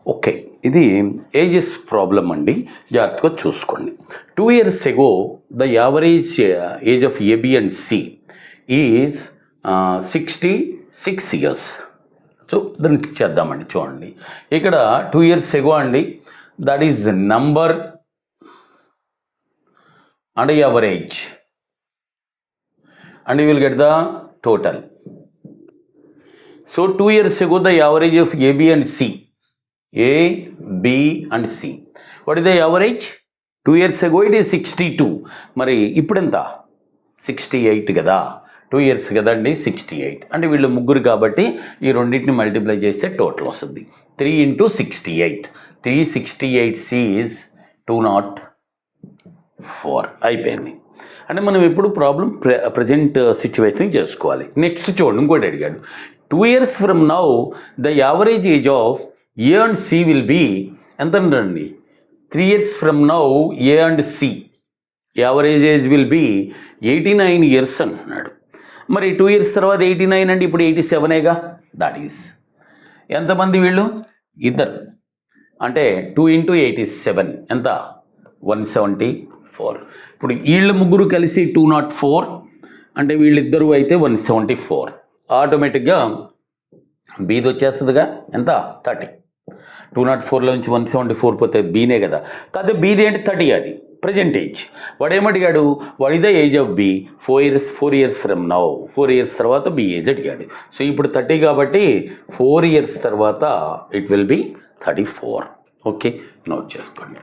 Okay, ఇది ages problem అండి, జాగ్రత్తగా చూసుకోండి. 2 years ago the average age of A B and C is 66 years. So దాన్ని చేద్దామండి. చూడండి ఇక్కడ 2 years ago అండి, that is number and average and you will get the total. So 2 years ago the average of A, B and C. A, B and C. What is the average? 2 years ago it is 62. మరి ఇప్పుడెంత? 68 కదా. 2 years కదండి, 68. అంటే వీళ్ళు ముగ్గురు కాబట్టి ఈ రెండింటిని multiply చేస్తే టోటల్ వస్తుంది. 3 into 68. 368C is 204. అయిపోయింది. అంటే మనం ఎప్పుడు ప్రాబ్లం ప్రజెంట్ సిచ్యువేషన్ చేసుకోవాలి. నెక్స్ట్ చూడండి, ఇంకోటి అడిగాడు. 2 years from now the average age of A and C will be ఎంత అండి? 3 years from now A and C average age will be 89 years అంటున్నాడు. మరి 2 years తర్వాత 89 అంటే ఇప్పుడు 87ఏగా. దట్ ఈస్ ఎంతమంది వీళ్ళు? ఇద్దరు. అంటే 2 into 87 ఎంత? 174. ఇప్పుడు వీళ్ళు ముగ్గురు కలిసి 204 అంటే వీళ్ళిద్దరూ అయితే 174. ఆటోమేటిక్గా బీది వచ్చేస్తుందిగా. ఎంత? 30. 204లో నుంచి 174 పోతే బీనే కదా. కాదు, బీది ఏంటి? 30. అది ప్రజెంట్ ఏజ్. వాడు ఏమడిగాడు? What is the age of B? 4 years from now. 4 years తర్వాత బి ఏజ్ అడిగాడు. సో ఇప్పుడు 30 కాబట్టి 4 years తర్వాత it will be 34. Okay, note చేసుకోండి.